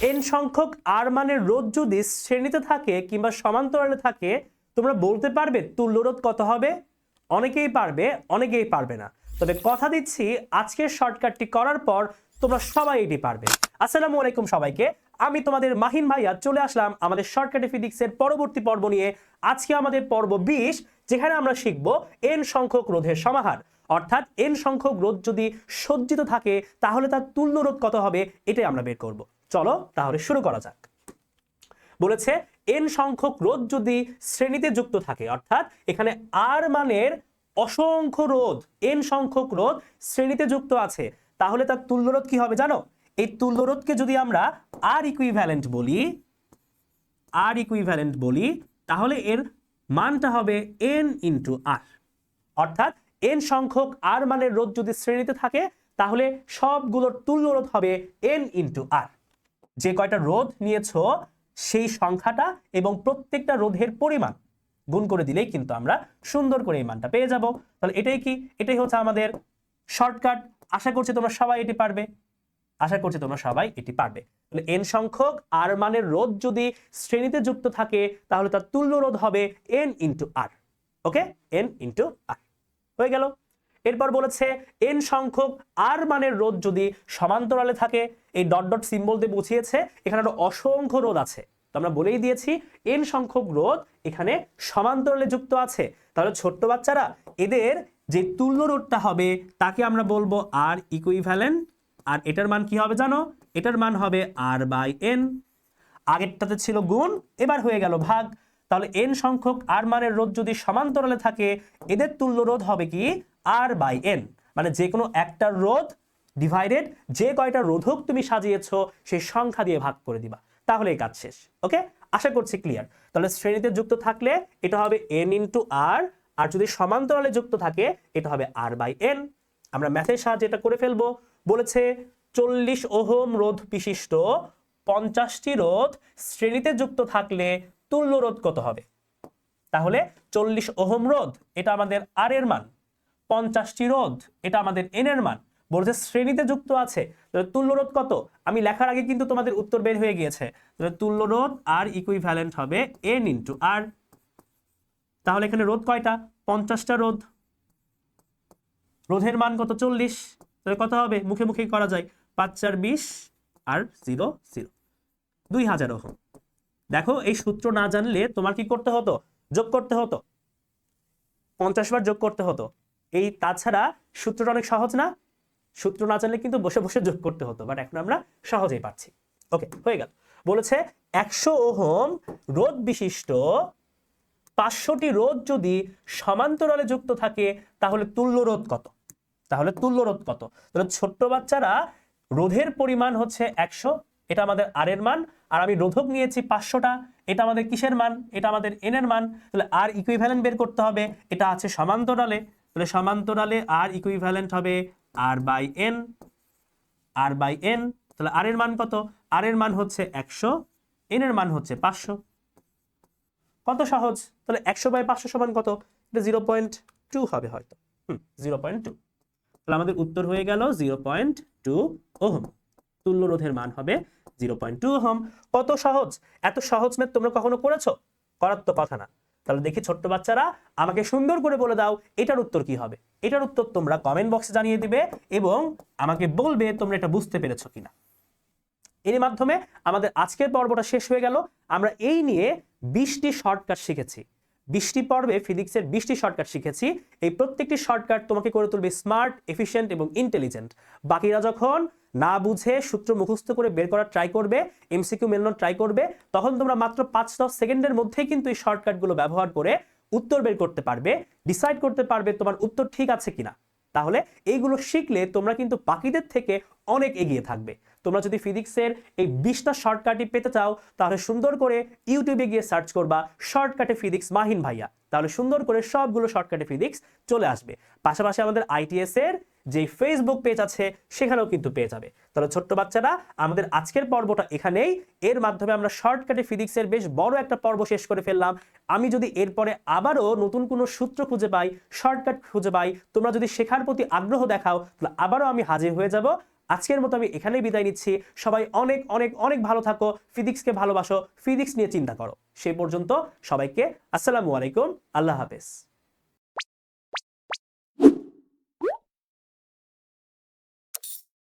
N সংখ্যক আর মানের রোধ যদি শ্রেণীতে থাকে কিংবা সমান্তরালে থাকে তোমরা বলতে পারবে তুল্য রোধ কত হবে? অনেকেই পারবে, অনেকেই পারবে না। তবে কথা দিচ্ছি আজকের শর্টকাটটি করার পর তোমরা সবাই এটি পারবে। আসসালামু আলাইকুম সবাইকে, আমি তোমাদের মাহিন ভাইয়া চলে আসলাম আমাদের শর্টকাটে ফিজিক্সের পরবর্তী পর্ব নিয়ে। আজকে আমাদের পর্ব 20, যেখানে আমরা শিখব এন সংখ্যক রোধের সমাহার, অর্থাৎ এন সংখ্যক রোধ যদি সজ্জিত থাকে তাহলে তার তুল্য রোধ কত হবে এটাই আমরা বের করব। চলো তাহলে শুরু করা যাক। বলেছে এন সংখ্যক রোধ যদি শ্রেণীতে যুক্ত থাকে, অর্থাৎ এখানে আর মানের অসংখ্য রোধ, এন সংখ্যক রোধ শ্রেণীতে যুক্ত আছে, তাহলে তার তুল্য রোধ কি হবে জানো? এই তুল্য রোধকে যদি আমরা আর ইকুইভ্যালেন্ট বলি, তাহলে এর মানটা হবে এন ইন্টু আর। অর্থাৎ এন সংখ্যক আর মানের রোধ যদি শ্রেণীতে থাকে তাহলে সবগুলোর তুল্য রোধ হবে এন ইন্টু আর। যে কয়টা রোধ নিয়েছো সেই সংখ্যাটা এবং প্রত্যেকটা রোধের পরিমাণ গুণ করে দিলেই কিন্তু আমরা সুন্দর করে এই মানটা পেয়ে যাব। তাহলে এটাই হচ্ছে আমাদের শর্টকাট। আশা করছি তোমরা সবাই এটি পারবে। তাহলে এন সংখ্যক আর মানের রোধ যদি শ্রেণীতে যুক্ত থাকে তাহলে তার তুল্য রোধ হবে এন ইন্টু আর। ওকে, এন ইন্টু আর হয়ে গেল। এরপর বলেছে এন সংখ্যক আর মানের রোধ যদি সমান্তরালে থাকে, এই ডট ডট সিম্বল দিয়ে বুঝিয়েছে এখানে একটা অসংখ্য রোধ আছে। তো আমরা বলেই দিয়েছি এন সংখ্যক রোধ এখানে সমান্তরালে যুক্ত আছে। তাহলে ছোট্ট বাচ্চারা এদের যে তুল্য রোধটা হবে তাকে আমরা বলবো আর ইকুইভ্যালেন্ট। আর এটার মান কি হবে জানো? এটার মান হবে আর বাই এন। আগেরটাতে ছিল গুণ, এবার হয়ে গেল ভাগ। তাহলে এন সংখ্যক আর মানের রোধ যদি সমান্তরালে থাকে এদের তুল্য রোধ হবে কি আর বাই এন, মানে যে কোনো একটা রোধ ডিভাইডেড যে কয়টা রোধক তুমি সাজিয়েছো সেই সংখ্যা দিয়ে ভাগ করে দিবা, তাহলে এই কাজ শেষ। ওকে, আশা করছি ক্লিয়ার। তাহলে শ্রেণীতে যুক্ত থাকলে এটা হবে এন ইন্টু আর, আর যদি সমান্তরালে যুক্ত থাকে এটা হবে আর বাই এন। আমরা ম্যাথের সাহায্যে এটা করে ফেলবো। বলেছে 40 ওহম রোধ বিশিষ্ট 50টি রোধ শ্রেণীতে যুক্ত থাকলে তুল্য রোধ কত হবে? তাহলে 40 ওহম রোধ এটা আমাদের আর এর মান, 50টি রোধ এটা আমাদের এন এর মান। বলছে শ্রেণীতে যুক্ত আছে, তাহলে তুল্য রোধ কত? আমি লেখার আগে কিন্তু তোমাদের উত্তর বের হয়ে গিয়েছে। তাহলে তুল্য রোধ আর ইকুইভ্যালেন্ট হবে এন ইন্টু আর। তাহলে এখানে রোধ কয়টা? 50টা রোধ। রোধের মান কত? 40। তাহলে কত হবে? মুখে মুখেই করা যায়, 5 4 20 আর 0 0, 2000 ওহম। দেখো এই সূত্র না জানলে তোমার কি করতে হতো? যোগ করতে হতো, 50 বার যোগ করতে হতো। এই তাছাড়া সূত্রটা অনেক সহজ না? সূত্র না জানলে কিন্তু বসে বসে যোগ করতে হতো, বাট এখন আমরা সহজেই পারছি। ওকে, হয়ে গেল। বলেছে 100 ওহম রোধ বিশিষ্ট 500টি রোধ যদি সমান্তরালে যুক্ত থাকে তাহলে তুল্য রোধ কত? তাহলে ছোট্ট বাচ্চারা রোধের পরিমাণ হচ্ছে 100, এটা আমাদের আর এর মান, আর আমি রোধক নিয়েছি 500টা, এটা আমাদের কিসের মান? এটা আমাদের এন এর মান। তাহলে আর ইকুইভ্যালেন্ট বের করতে হবে, এটা আছে সমান্তরালে, তাহলে সমান্তরালে আর ইকুইভ্যালেন্ট হবে আর বাই এন। তাহলে আর এর মান কত? আর এর মান হচ্ছে 100, এন এর মান হচ্ছে 500। কত সহজ। তাহলে 100 বাই 500 সমান কত? এটা 0.2 হবে হয়তো। 0.2। তাহলে আমাদের উত্তর হয়ে গেল 0.2 ওহম। তুল্য রোধের মান হবে 0.2 ওহম। কত সহজ! এত সহজ ম্যাথ তোমরা কখনো করেছো? করার তো কথা না। তাহলে দেখি ছোট্ট বাচ্চারা আমাকে সুন্দর করে বলে দাও এটার উত্তর কি হবে। এটার উত্তর তোমরা কমেন্ট বক্সে জানিয়ে দিবে এবং আমাকে বলবে তোমরা এটা বুঝতে পেরেছো কিনা। এর মাধ্যমে আমাদের আজকের পর্বটা শেষ হয়ে গেল। আমরা এই নিয়ে 20টি শর্টকাট শিখেছি। 20টি পর্বে ফিজিক্সের 20টি শর্টকাট শিখেছি। এই প্রত্যেকটি শর্টকাট তোমাকে করে তুলবে স্মার্ট, এফিশিয়েন্ট এবং ইন্টেলিজেন্ট। বাকিরা যখন না বুঝে সূত্র মুখস্থ করে বের করার ট্রাই করবে, এমসিকিউ মেলানোর ট্রাই করবে, তখন তোমরা মাত্র 5-10 সেকেন্ডের মধ্যেই কিন্তু এই শর্টকাটগুলো ব্যবহার করে উত্তর বের করতে পারবে, ডিসাইড করতে পারবে তোমার উত্তর ঠিক আছে কিনা। তাহলে এইগুলো শিখলে তোমরা কিন্তু বাকিদের থেকে অনেক এগিয়ে থাকবে। তোমরা যদি ফিজিক্সের এই 20টা শর্টকাটই পেতে চাও তাহলে সুন্দর করে ইউটিউবে গিয়ে সার্চ করবা শর্টকাটে ফিজিক্স মাহিন ভাইয়া, তাহলে সুন্দর করে সবগুলো শর্টকাটে ফিজিক্স চলে আসবে। পাশাপাশি আমাদের আইটিএস এর যে ফেসবুক পেজ আছে সেখানেও কিন্তু পেয়ে যাবে। তাহলে ছোট্ট বাচ্চারা আমাদের আজকের পর্বটা এখানেই। এর মাধ্যমে আমরা শর্টকাটে ফিজিক্সের বেশ বড় একটা পর্ব শেষ করে ফেললাম। আমি যদি এরপরে আবারও নতুন কোনো সূত্র খুঁজে পাই, শর্টকাট খুঁজে পাই, তোমরা যদি শেখার প্রতি আগ্রহ দেখাও তাহলে আবারও আমি হাজির হয়ে যাব আজকের মতো আমি এখানেই বিদায় নিচ্ছি। সবাই অনেক অনেক অনেক ভালো থাকো, ফিজিক্সকে ভালোবাসো, ফিজিক্স নিয়ে চিন্তা করো। সেই পর্যন্ত সবাইকে আসসালামু আলাইকুম, আল্লাহ হাফেজ।